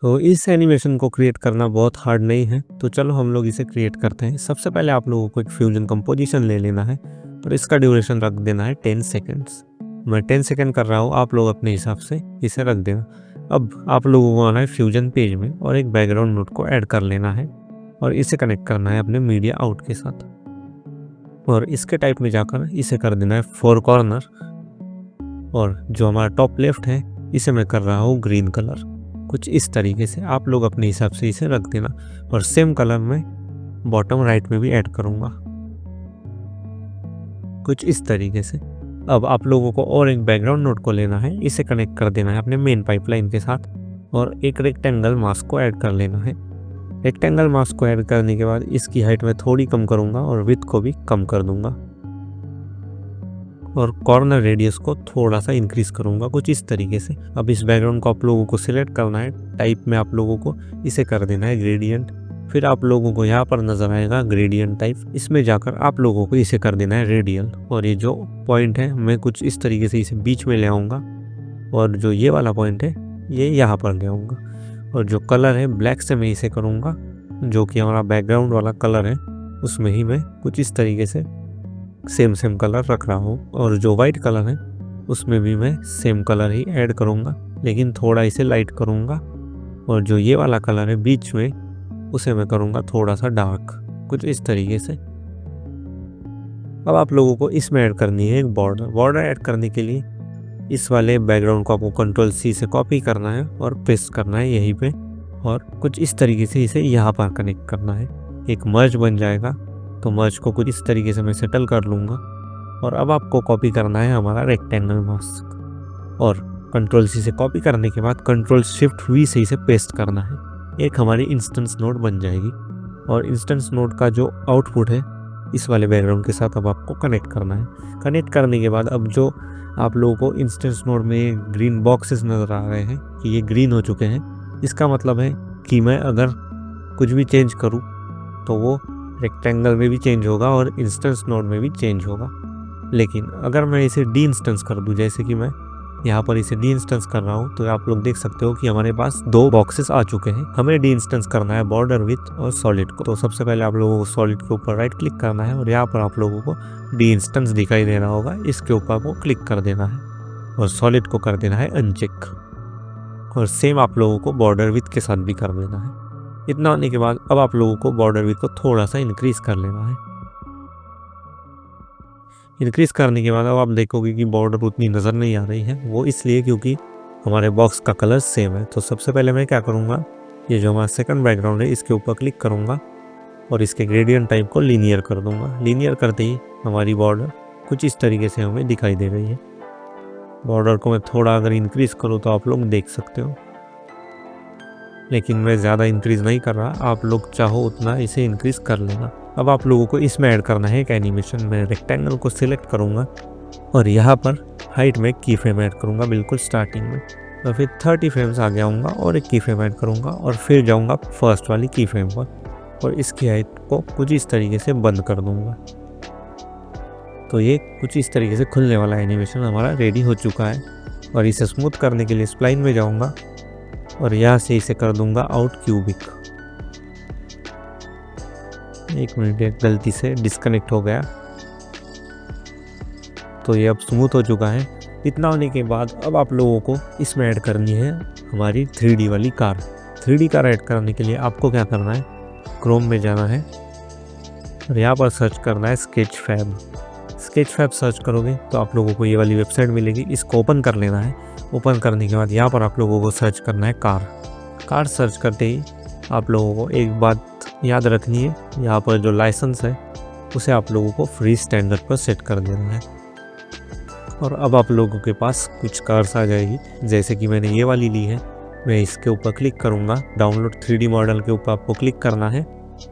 तो इस एनिमेशन को क्रिएट करना बहुत हार्ड नहीं है, तो चलो हम लोग इसे क्रिएट करते हैं। सबसे पहले आप लोगों को एक फ्यूजन कंपोजिशन ले लेना है और इसका ड्यूरेशन रख देना है 10 सेकेंड्स। मैं 10 सेकेंड कर रहा हूँ, आप लोग अपने हिसाब से इसे रख देना। अब आप लोगों को आना है फ्यूजन पेज में और एक बैकग्राउंड नोट को ऐड कर लेना है और इसे कनेक्ट करना है अपने मीडिया आउट के साथ। और इसके टाइप में जाकर इसे कर देना है 4 कॉर्नर, और जो हमारा टॉप लेफ्ट है इसे मैं कर रहा हूँ ग्रीन कलर। कुछ इस तरीके से आप लोग अपने हिसाब से इसे रख देना। और सेम कलर में बॉटम राइट में भी ऐड करूँगा, कुछ इस तरीके से। अब आप लोगों को और एक बैकग्राउंड नोट को लेना है, इसे कनेक्ट कर देना है अपने मेन पाइपलाइन के साथ और एक रेक्टेंगल मास्क को ऐड कर लेना है। रेक्टेंगल मास्क को ऐड करने के बाद इसकी हाइट में थोड़ी कम करूँगा और विड्थ को भी कम कर दूँगा और कॉर्नर रेडियस को थोड़ा सा इंक्रीज करूँगा, कुछ इस तरीके से। अब इस बैकग्राउंड को आप लोगों को सिलेक्ट करना है, टाइप में आप लोगों को इसे कर देना है ग्रेडियंट। फिर आप लोगों को यहाँ पर नजर आएगा ग्रेडियंट टाइप, इसमें जाकर आप लोगों को इसे कर देना है रेडियल। और ये जो पॉइंट है मैं कुछ इस तरीके से इसे बीच में ले आऊँगा और जो ये वाला पॉइंट है ये यहाँ पर ले आऊँगा। और जो कलर है ब्लैक से मैं इसे करूँगा, जो कि हमारा बैकग्राउंड वाला कलर है उसमें ही मैं कुछ इस तरीके से सेम कलर रख रहा हूँ। और जो वाइट कलर है उसमें भी मैं सेम कलर ही ऐड करूँगा, लेकिन थोड़ा इसे लाइट करूँगा। और जो ये वाला कलर है बीच में उसे मैं करूँगा थोड़ा सा डार्क, कुछ इस तरीके से। अब आप लोगों को इसमें ऐड करनी है एक बॉर्डर ऐड करने के लिए इस वाले बैकग्राउंड को आपको Ctrl+C से कॉपी करना है और पेस्ट करना है यहीं पे, और कुछ इस तरीके से इसे यहाँ पर कनेक्ट करना है। एक मर्ज बन जाएगा, तो मर्ज को कुछ इस तरीके से मैं सेटल कर लूँगा। और अब आपको कॉपी करना है हमारा रेक्टेंगल मास्क और Ctrl+C से कॉपी करने के बाद Ctrl+Shift+V से इसे पेस्ट करना है। एक हमारी इंस्टेंस नोड बन जाएगी और इंस्टेंस नोड का जो आउटपुट है इस वाले बैकग्राउंड के साथ अब आपको कनेक्ट करना है। कनेक्ट करने के बाद अब जो आप लोगों को इंस्टेंस नोड में ग्रीन बॉक्सेस नज़र आ रहे हैं कि ये ग्रीन हो चुके हैं, इसका मतलब है कि मैं अगर कुछ भी चेंज करूँ तो वो रेक्टेंगल में भी चेंज होगा और इंस्टेंस नोड में भी चेंज होगा। लेकिन अगर मैं इसे डी इंस्टेंस कर दूँ, जैसे कि मैं यहाँ पर इसे डी इंस्टेंस कर रहा हूँ, तो आप लोग देख सकते हो कि हमारे पास 2 बॉक्सेस आ चुके हैं। हमें डी इंस्टेंस करना है बॉर्डर विथ और सॉलिड को। तो सबसे पहले आप लोगों को सॉलिड के ऊपर राइट क्लिक करना है और यहाँ पर आप लोगों को डी इंस्टेंस दिखाई दे रहा होगा, इसके ऊपर आपको क्लिक कर देना है और सॉलिड को कर देना है अनचेक। और सेम आप लोगों को बॉर्डर विथ के साथ भी कर देना है। इतना होने के बाद अब आप लोगों को बॉर्डर विथ को थोड़ा सा इंक्रीज कर लेना है। इंक्रीज करने के बाद अब आप देखोगे कि बॉर्डर उतनी नज़र नहीं आ रही है, वो इसलिए क्योंकि हमारे बॉक्स का कलर सेम है। तो सबसे पहले मैं क्या करूँगा, ये जो हमारा सेकंड बैकग्राउंड है इसके ऊपर क्लिक करूँगा और इसके ग्रेडियंट टाइप को लीनियर कर दूँगा। लीनियर करते ही हमारी बॉर्डर कुछ इस तरीके से हमें दिखाई दे रही है। बॉर्डर को मैं थोड़ा अगर इंक्रीज़ करूँ तो आप लोग देख सकते हो, लेकिन मैं ज़्यादा इंक्रीज़ नहीं कर रहा, आप लोग चाहो उतना इसे इंक्रीज़ कर लेना। अब आप लोगों को इसमें ऐड करना है एक एनिमेशन। मैं रेक्टेंगल को सिलेक्ट करूँगा और यहाँ पर हाइट में की फ्रेम ऐड करूँगा बिल्कुल स्टार्टिंग में, और फिर 30 फ्रेम्स आगे आऊँगा और एक की फ्रेम ऐड करूँगा और फिर जाऊँगा फर्स्ट वाली की फ्रेम पर और इसकी हाइट को कुछ इस तरीके से बंद कर दूँगा। तो ये कुछ इस तरीके से खुलने वाला एनिमेशन हमारा रेडी हो चुका है। और इसे स्मूथ करने के लिए स्प्लाइन में जाऊँगा और यहाँ से इसे कर दूँगा आउट क्यूबिक। एक मिनट, गलती से डिस्कनेक्ट हो गया, तो ये अब स्मूथ हो चुका है। इतना होने के बाद अब आप लोगों को इसमें ऐड करनी है हमारी 3D वाली कार। 3D कार ऐड करने के लिए आपको क्या करना है, क्रोम में जाना है और यहाँ पर सर्च करना है स्केचफैब। स्केचफैब सर्च करोगे तो आप लोगों को ये वाली वेबसाइट मिलेगी, इसको ओपन कर लेना है। ओपन करने के बाद यहाँ पर आप लोगों को सर्च करना है कार। कार सर्च करते ही आप लोगों को एक बात याद रखनी है, यहाँ पर जो लाइसेंस है उसे आप लोगों को फ्री स्टैंडर्ड पर सेट कर देना है। और अब आप लोगों के पास कुछ कार्स आ जाएगी, जैसे कि मैंने ये वाली ली है। मैं इसके ऊपर क्लिक करूँगा, डाउनलोड 3D मॉडल के ऊपर आपको क्लिक करना है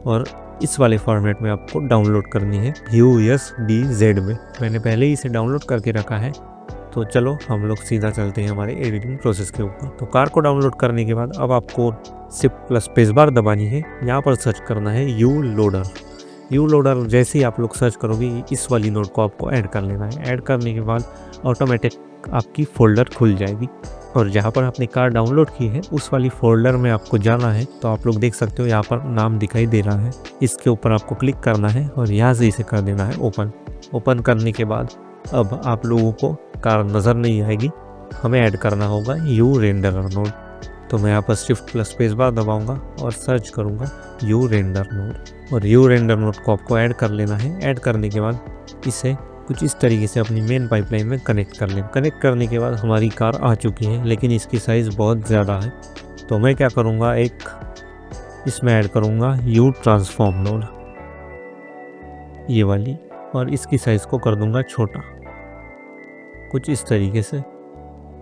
और इस वाले फॉर्मेट में आपको डाउनलोड करनी है USDZ में। मैंने पहले ही इसे डाउनलोड करके रखा है, तो चलो हम लोग सीधा चलते हैं हमारे एडिटिंग प्रोसेस के ऊपर। तो कार को डाउनलोड करने के बाद अब आपको शिफ्ट प्लस स्पेस बार दबानी है। यहाँ पर सर्च करना है यू लोडर। जैसे ही आप लोग सर्च करोगे इस वाली नोट को आपको ऐड कर लेना है। ऐड करने के बाद ऑटोमेटिक आपकी फोल्डर खुल जाएगी। और जहाँ पर आपने कार डाउनलोड की है उस वाली फोल्डर में आपको जाना है। तो आप लोग देख सकते हो यहाँ पर नाम दिखाई दे रहा है, इसके ऊपर आपको क्लिक करना है और यहाँ से इसे कर देना है ओपन। ओपन करने के बाद अब आप लोगों को कार नज़र नहीं आएगी, हमें ऐड करना होगा यू रेंडर नोड। तो मैं यहाँ पर शिफ्ट प्लस स्पेस बार दबाऊंगा और सर्च करूँगा यू रेंडर नोड, और यू रेंडर नोड को आपको ऐड कर लेना है। ऐड करने के बाद इसे कुछ इस तरीके से अपनी मेन पाइपलाइन में कनेक्ट कर लें। कनेक्ट करने के बाद हमारी कार आ चुकी है, लेकिन इसकी साइज़ बहुत ज़्यादा है। तो मैं क्या करूँगा, एक इसमें ऐड करूँगा यू ट्रांसफॉर्म नोड, ये वाली, और इसकी साइज़ को कर दूँगा छोटा कुछ इस तरीके से।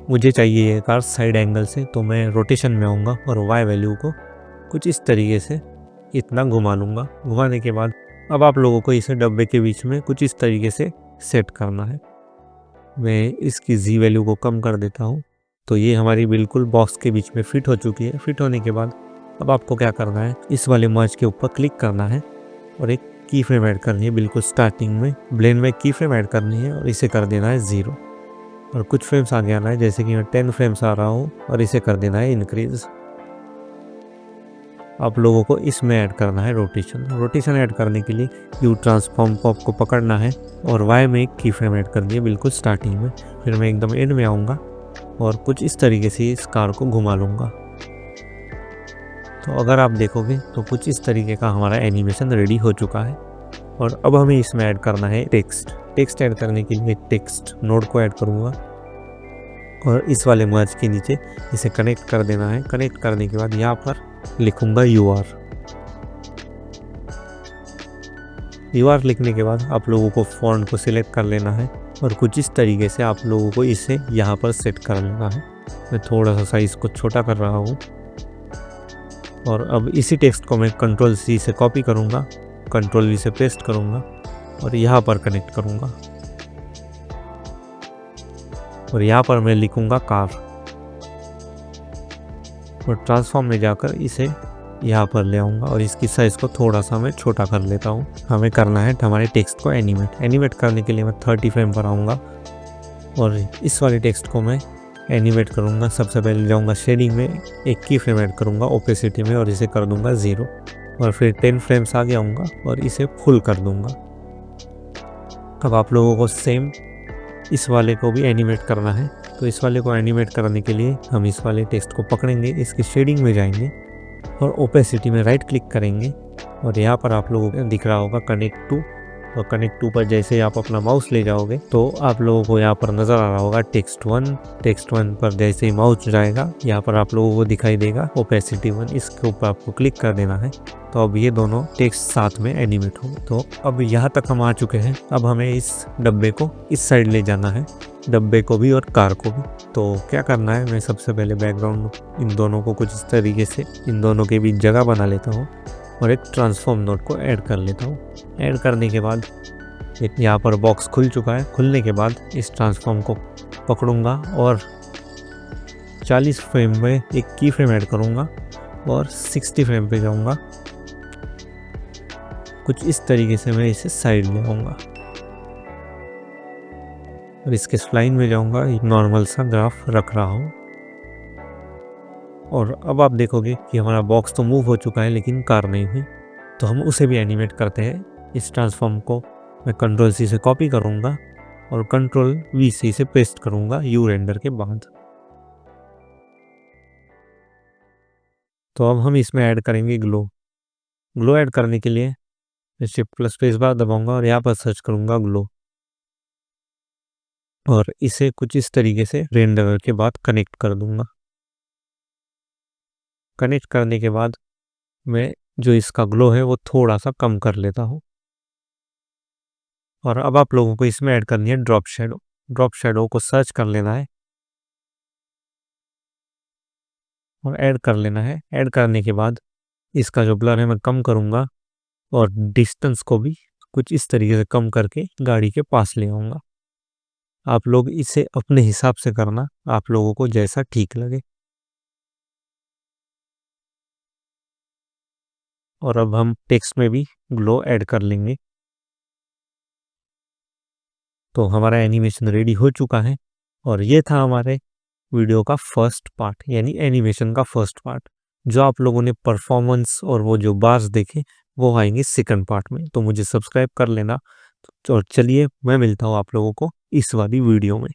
मुझे चाहिए ये कार साइड एंगल से, तो मैं रोटेशन में आऊँगा और वाई वैल्यू को कुछ इस तरीके से इतना घुमा लूँगा। घुमाने के बाद अब आप लोगों को इसे डब्बे के बीच में कुछ इस तरीके से सेट करना है। मैं इसकी जी वैल्यू को कम कर देता हूँ। तो ये हमारी बिल्कुल बॉक्स के बीच में फिट हो चुकी है। फिट होने के बाद अब आपको क्या करना है, इस वाले मर्ज के ऊपर क्लिक करना है और एक की फ्रेम ऐड करनी है। बिल्कुल स्टार्टिंग में ब्लेंड में की फ्रेम ऐड करनी है और इसे कर देना है 0, और कुछ फ्रेम्स आगे आना है, जैसे कि मैं 10 फ्रेम्स आ रहा हूँ, और इसे कर देना है इंक्रीज। आप लोगों को इसमें ऐड करना है रोटेशन। रोटेशन ऐड करने के लिए यू ट्रांसफॉर्म को आपको पकड़ना है और वाई में एक की फ्रेम ऐड करनी है बिल्कुल स्टार्टिंग में। फिर मैं एकदम एंड में आऊँगा और कुछ इस तरीके से इस कार को घुमा लूँगा। तो अगर आप देखोगे तो कुछ इस तरीके का हमारा एनिमेशन रेडी हो चुका है। और अब हमें इसमें ऐड करना है टेक्स्ट। टेक्स्ट ऐड करने के लिए टेक्स्ट नोड को ऐड करूँगा और इस वाले मर्ज के नीचे इसे कनेक्ट कर देना है। कनेक्ट करने के बाद यहाँ पर लिखूंगा UR। UR लिखने के बाद आप लोगों को फॉन्ट को सिलेक्ट कर लेना है और कुछ इस तरीके से आप लोगों को इसे यहाँ पर सेट कर लेना है। मैं थोड़ा सा साइज को छोटा कर रहा हूँ और अब इसी टेक्स्ट को मैं Ctrl+C से कॉपी करूँगा, Ctrl+V से पेस्ट करूँगा और यहाँ पर कनेक्ट करूँगा और यहाँ पर मैं लिखूँगा कार और ट्रांसफॉर्म में जाकर इसे यहाँ पर ले आऊँगा और इसकी साइज़ को थोड़ा सा मैं छोटा कर लेता हूँ। हमें करना है हमारे टेक्स्ट को एनिमेट। एनिमेट करने के लिए मैं 30 फ्रेम पर आऊँगा और इस वाले टेक्स्ट को मैं एनिमेट करूँगा। सबसे पहले जाऊँगा शेडिंग में, एक की फ्रेम ऐड करूँगा ओपेसिटी में और इसे कर दूँगा 0, और फिर 10 फ्रेम्स आगे आऊँगा और इसे फुल कर दूँगा। अब आप लोगों को सेम इस वाले को भी एनिमेट करना है। तो इस वाले को एनिमेट करने के लिए हम इस वाले टेक्स्ट को पकड़ेंगे, इसकी शेडिंग में जाएंगे और ओपेसिटी में राइट क्लिक करेंगे और यहाँ पर आप लोगों को दिख रहा होगा कनेक्ट टू। और कनेक्ट टू पर जैसे ही आप अपना माउस ले जाओगे तो आप लोगों को यहाँ पर नज़र आ रहा होगा टेक्स्ट 1। टेक्स्ट 1 पर जैसे ही माउस जाएगा यहाँ पर आप लोगों को दिखाई देगा ओपेसिटी 1, इसके ऊपर आपको क्लिक कर देना है। तो अब ये दोनों टेक्स्ट साथ में एनिमेट होंगे। तो अब यहाँ तक हम आ चुके हैं। अब हमें इस डब्बे को इस साइड ले जाना है, डब्बे को भी और कार को भी। तो क्या करना है, मैं सबसे पहले बैकग्राउंड इन दोनों को कुछ इस तरीके से इन दोनों के बीच जगह बना लेता हूँ और एक ट्रांसफॉर्म नोड को ऐड कर लेता हूँ। ऐड करने के बाद एक यहाँ पर बॉक्स खुल चुका है। खुलने के बाद इस ट्रांसफॉर्म को पकड़ूंगा और 40 फ्रेम में एक की फ्रेम ऐड करूँगा और 60 फ्रेम पे जाऊँगा। कुछ इस तरीके से मैं इसे साइड ले आऊँगा और इसके स्प्लाइन में जाऊँगा, एक नॉर्मल सा ग्राफ रख रहा हूँ। और अब आप देखोगे कि हमारा बॉक्स तो मूव हो चुका है लेकिन कार नहीं हुई। तो हम उसे भी एनिमेट करते हैं। इस ट्रांसफॉर्म को मैं Ctrl+C से कॉपी करूँगा और Ctrl+V से पेस्ट करूँगा यू रेंडर के बाद। तो अब हम इसमें ऐड करेंगे ग्लो। ग्लो ऐड करने के लिए मैं शिफ्ट प्लस स्पेस बार दबाऊंगा और यहाँ पर सर्च करूँगा ग्लो और इसे कुछ इस तरीके से रेंडर के बाद कनेक्ट कर दूँगा। कनेक्ट करने के बाद मैं जो इसका ग्लो है वो थोड़ा सा कम कर लेता हूँ। और अब आप लोगों को इसमें ऐड करनी है ड्रॉप शेडो। ड्रॉप शेडो को सर्च कर लेना है और ऐड कर लेना है। ऐड करने के बाद इसका जो ब्लर है मैं कम करूँगा और डिस्टेंस को भी कुछ इस तरीके से कम करके गाड़ी के पास ले आऊँगा। आप लोग इसे अपने हिसाब से करना, आप लोगों को जैसा ठीक लगे। और अब हम टेक्स्ट में भी ग्लो ऐड कर लेंगे। तो हमारा एनिमेशन रेडी हो चुका है और ये था हमारे वीडियो का फर्स्ट पार्ट यानी एनिमेशन का फर्स्ट पार्ट। जो आप लोगों ने परफॉर्मेंस और वो जो बार्स देखे वो आएंगे सेकंड पार्ट में। तो मुझे सब्सक्राइब कर लेना। और चलिए मैं मिलता हूँ आप लोगों को इस वाली वीडियो में।